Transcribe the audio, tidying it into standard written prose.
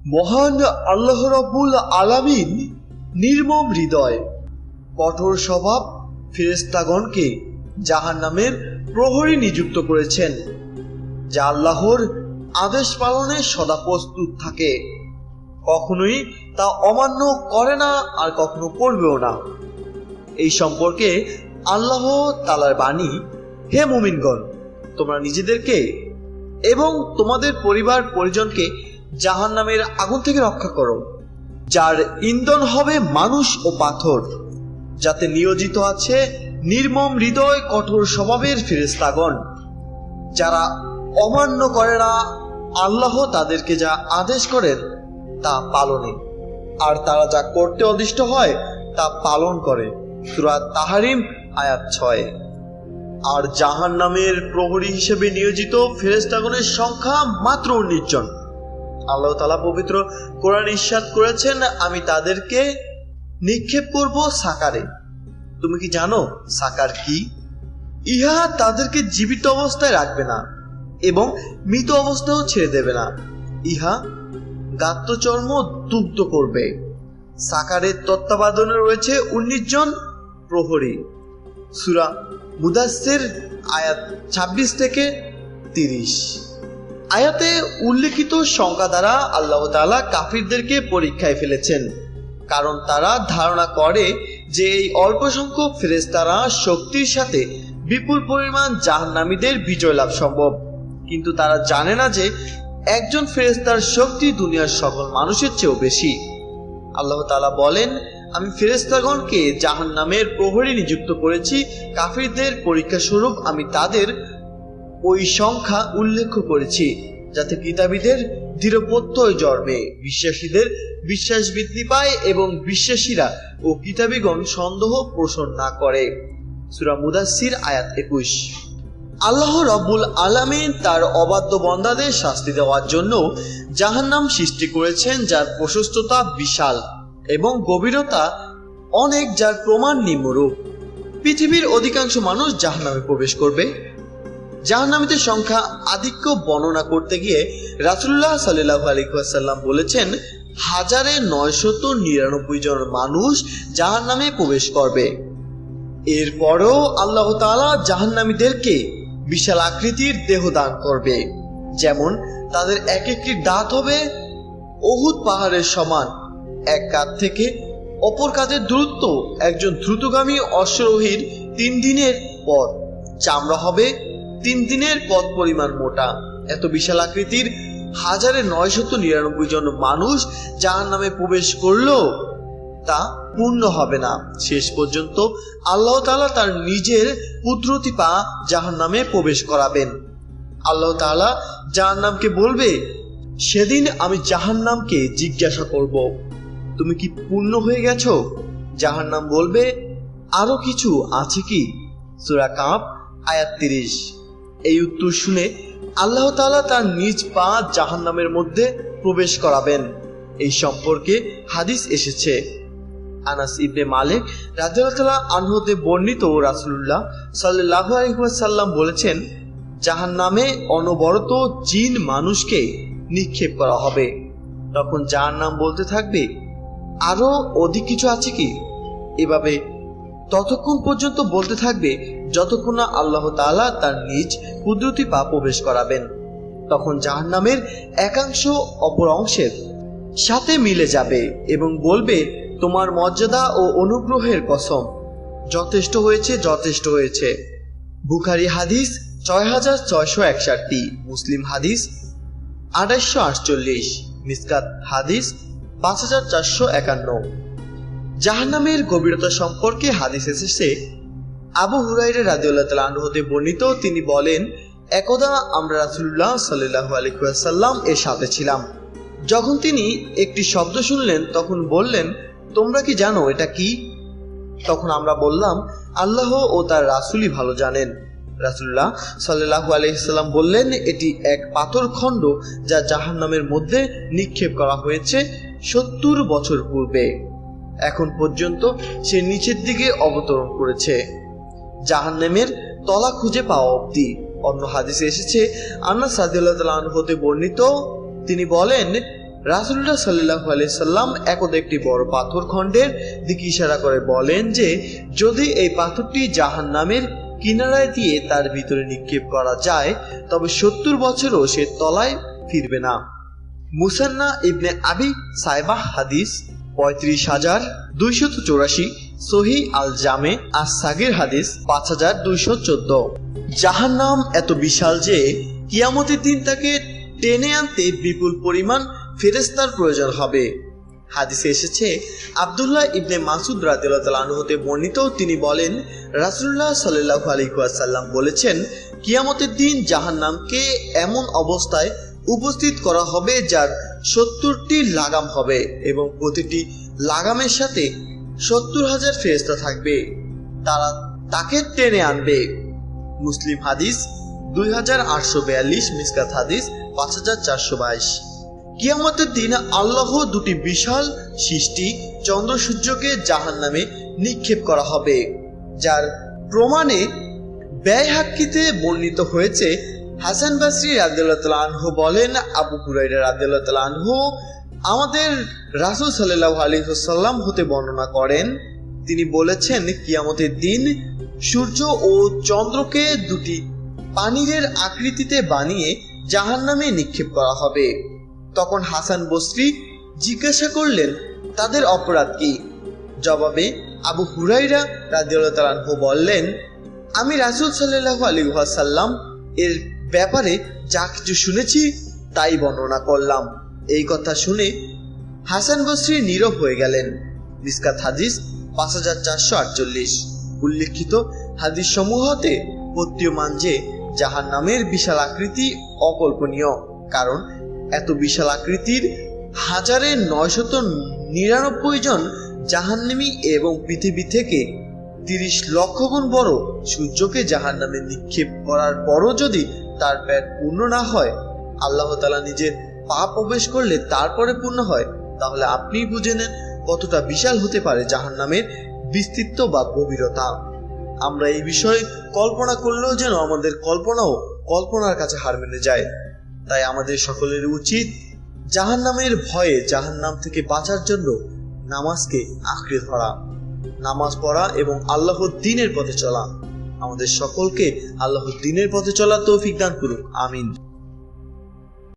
মহান আল্লাহ রাব্বুল আলামিন নির্মম হৃদয়, কঠোর স্বভাব ফেরেশতাগণকে জাহান্নামের প্রহরী নিযুক্ত করেছেন, যা আল্লাহর আদেশ পালনে সদা প্রস্তুত থাকে, কখনোই তা অমান্য করে না আর কখনো করবেও না। এই সম্পর্কে আল্লাহ তাআলার বাণী, হে মুমিনগণ, তোমরা নিজেদেরকে এবং তোমাদের পরিবার পরিজনকে জাহান্নামের আগুন থেকে রক্ষা করো, যার ইন্ধন হবে মানুষ ও পাথর, যাতে নিয়োজিত আছে নির্মম হৃদয় কঠোর স্বভাবের ফেরেশতাগণ, যারা অমান্য করে না আল্লাহ তাদেরকে যা আদেশ করেন তা পালনে, আর তারা যা করতে অদিষ্ট হয় তা পালন করে। সূরা তাহরিম আয়াত 6। আর জাহান্নামের প্রহরী হিসেবে নিয়োজিত ফেরেশতাগণের সংখ্যা মাত্র 19 জন। আল্লাহ তাআলা পবিত্র কোরআনে ইরশাদ করেছেন, আমি তাদেরকে নিক্ষেপ করব সাকারে। তুমি কি জানো সাকার কি? ইহা তাদেরকে জীবিত অবস্থায় রাখবে না এবং মৃত অবস্থায়ও ছেড়ে দেবে না। ইহা গাত্রচর্ম দুগ্ধ করবে। সাকারের তত্ত্বাবধানে রয়েছে 19 জন প্রহরী। সূরা মুদাসসির আয়াত 26 থেকে 30। আয়াতে উল্লেখিত সংখ্যা দ্বারা আল্লাহ তাআলা কাফিরদেরকে পরীক্ষায় ফেলেছেন, কারণ তারা ধারণা করে যে এই অল্প সংখ্যক ফেরেশতারা শক্তির সাথে বিপুল পরিমাণ জাহান্নামীদের বিজয় লাভ সম্ভব, কিন্তু তারা জানে না যে একজন ফেরেশতার শক্তি দুনিয়ার সকল মানুষের চেয়েও বেশি। আল্লাহ তাআলা বলেন, আমি ফেরেশতাগণকে জাহান্নামের প্রহরী নিযুক্ত করেছি। কাফিরদের পরীক্ষা স্বরূপ আমি তাদের ওই সংখ্যা উল্লেখ করেছি, যাতে কিতাবীদের দৃঢ় প্রত্যয় জন্মে, বিশ্বাসীদের বিশ্বাস বৃদ্ধি পায় এবং বিশ্বাসীরা ও কিতাবীগণ সন্দেহ পোষণ না করে। সূরা মুদাসসির আয়াত 21। আল্লাহ রাব্বুল আলামিন তার অবাধ্য বান্দাদের শাস্তি দেওয়ার জন্য জাহান্নাম সৃষ্টি করেছেন, যার প্রশস্ততা বিশাল এবং গভীরতা অনেক, যার প্রমাণ নিম্নরূপ। পৃথিবীর অধিকাংশ মানুষ জাহান্নামে প্রবেশ করবে। জাহান্নামীদের সংখ্যা আধিক্য বর্ণনা করতে গিয়ে রাসূলুল্লাহ সাল্লাল্লাহু আলাইহি ওয়াসাল্লাম বলেছেন, 1999 জন মানুষ জাহান্নামে প্রবেশ করবে। এরপরও আল্লাহ তাআলা জাহান্নামীদেরকে বিশাল আকৃতির দেহ দান করবে, যেমন তাদের এক একটি দাঁত হবে উহুদ পাহাড়ের সমান। এক কাঁধ থেকে অপর কাঁধের দূরত্ব একজন দ্রুতগামী অশ্বারোহীর 3 দিনের পথ। চামড়া হবে 3 দিনের পথ পরিমাণ মোটা। এত বিশাল আকৃতির 1999 জন মানুষ জাহান্নামে প্রবেশ করলেও তা পূর্ণ হবে না। শেষ পর্যন্ত আল্লাহ তাআলা তার নিজের কুদরতি পা জাহান্নামে প্রবেশ করাবেন। আল্লাহ তাআলা জাহান্নামকে বলবে, সেদিন আমি জাহান্নামকে জিজ্ঞাসা করব, তুমি কি পূর্ণ হয়ে গেছো? জাহান্নাম বলবে, আরো কিছু আছে কি? সূরা কাহফ আয়াত 30। এই উত্তর শুনে আল্লাহ তাআলা তার নিজ পা জাহান্নামের মধ্যে প্রবেশ করাবেন। এই সম্পর্কে হাদিস এসেছে। আনাস ইবনে মালিক রাদিয়াল্লাহু তাআলা আনহু হতে বর্ণিত, রাসূলুল্লাহ সাল্লাল্লাহু আলাইহি ওয়াসাল্লাম বলেছেন, জাহান্নামে অনবরত জিন মানুষকে নিক্ষেপ করা হবে। তখন জাহান্নাম বলতে থাকবে, আরো অধিক কিছু আছে কি? এভাবে ততক্ষণ পর্যন্ত বলতে থাকবে যতক্ষণ না আল্লাহ তাআলা তার নিজ কুদরতি পা প্রবেশ করাবেন। তখন জাহান্নামের একাংশ অপর অংশের সাথে মিলে যাবে এবং বলবে, তোমার মর্যাদা ও অনুগ্রহের কসম, যথেষ্ট হয়েছে, যথেষ্ট হয়েছে। বুখারী হাদিস 6661, মুসলিম হাদিস 2848, মিসকাত হাদিস 5451। জাহান্নামের গভীরতা সম্পর্কে হাদিস এসেছে। আবু হুরায়রা রাদিয়াল্লাহু তাআলা আনহু হতে বর্ণিত, তিনি বলেন, একদা আমরা রাসূলুল্লাহ সাল্লাল্লাহু আলাইহি ওয়াসাল্লাম এর সাথে ছিলাম। যখন তিনি একটি শব্দ শুনলেন, তখন বললেন, তোমরা কি জানো এটা কি? তখন আমরা বললাম, আল্লাহ ও তার রাসূলই ভালো জানেন। রাসূলুল্লাহ সাল্লাল্লাহু আলাইহি ওয়াসাল্লাম বললেন, এটি এক পাথর খণ্ড যা জাহান্নামের মধ্যে নিক্ষেপ করা হয়েছে 70 বছর পূর্বে। এখন পর্যন্ত সে নিচের দিকে অবতরণ করেছে, জাহান্নামের তলা খুঁজে পাওয়া অবধি। অন্য হাদিসে এসেছে, আনাস রাদিয়াল্লাহু তাআলা আনহু হতে বর্ণিত, তিনি বলেন, রাসূলুল্লাহ সাল্লাল্লাহু আলাইহি সাল্লাম একদা একটি বড় পাথর খণ্ডের দিকে ইশারা করে বলেন যে যদি এই পাথরটি জাহান্নামের কিনারায় দিয়ে তার ভিতরে নিক্ষেপ করা যায় তবে 70 বছরও সে তলায় ফিরবে না। মুসান্না ইবনে আবি সাইবাহ হাদিস ৩৫,২৮৪, সহিহ আল জামে আস সাগীর হাদিস ৫,২১৪। জাহান্নাম এত বিশাল যে কিয়ামতের দিন তাকে টেনে আনতে বিপুল পরিমাণ ফেরেশতার প্রয়োজন হবে। হাদিসে এসেছে আব্দুল্লাহ ইবনে মাসউদ রাদিয়াল্লাহু তাআলা আনহু হতে বর্ণিত, তিনি বলেন রাসূলুল্লাহ সাল্লাল্লাহু আলাইহি ওয়াসাল্লাম বলেছেন, কিয়ামতের দিন জাহান্নামকে এমন অবস্থায় উপস্থিত করা হবে যার 70টি লাগাম হবে এবং প্রতিটি লাগামের সাথে 70,000 ফেরেশতা থাকবে, তারা তাকে টেনে আনবে। মুসলিম হাদিস 2842, মিসকাত হাদিস 5422। কিয়ামতের দিন আল্লাহ দুটি বিশাল সৃষ্টি চন্দ্র সূর্যকে জাহান্নামে নিক্ষেপ করা হবে, যার প্রমাণে বাইহাক্কিতে বর্ণিত হয়েছে। হাসান বসরি রাদিয়াল্লাহু তাআলা আনহু বলেন, আবু হুরায়রা রাদিয়াল্লাহু তাআলা আনহু আমাদের রাসূল সাল্লাল্লাহু আলাইহি ওয়াসাল্লাম হতে বর্ণনা করেন, তিনি বলেছেন কিয়ামতের দিন সূর্য ও চন্দ্রকে দুটি পানিরের আকৃতিতে বানিয়ে জাহান্নামে নিক্ষেপ করা হবে। তখন হাসান বসরি জিজ্ঞাসা করলেন, তাদের অপরাধ কি? জবাবে আবু হুরায়রা রাদিয়াল্লাহু তাআলা আনহু বললেন, আমি রাসূল সাল্লাল্লাহু আলাইহি ওয়াসাল্লাম এর ব্যাপারে যা কিছু শুনেছি তাই বর্ণনা করলাম। এই কথা শুনে হাসান বসরি নীরব হয়ে গেলেন। মিসকাত হাদিস ৫,৪৪৮। উল্লেখিত হাদিস সমূহতে প্রতীয়মান যে জাহান্নামের বিশাল আকৃতি অকল্পনীয়, কারণ এত বিশাল আকৃতির ১,৯৯৯ জন জাহান্নামী এবং পৃথিবী থেকে ৩০ লক্ষ গুণ বড় সূর্যকে জাহান্নামে নিক্ষেপ করার পরও যদি তার পেট পূর্ণ না হয়, আল্লাহ তাআলা নিজের পা প্রবেশ করলে তারপরে পূর্ণ হয়, তাহলে আপনি বুঝে নেন কতটা বিশাল হতে পারে জাহান্নামের বিস্তৃত বা গভীরতা। আমরা এই বিষয়ে কল্পনা করলেও যেন আমাদের কল্পনাও কল্পনার কাছে হার মেনে যায়। তাই আমাদের সকলের উচিত জাহান্নামের ভয়ে জাহান্নাম থেকে বাঁচার জন্য নামাজকে আঁকড়ে ধরা, নামাজ পড়া এবং আল্লাহর দ্বীনের পথে চলা। আমাদের সকলকে আল্লাহর দ্বীনের পথে চলার তৌফিক দান করুন, আমিন।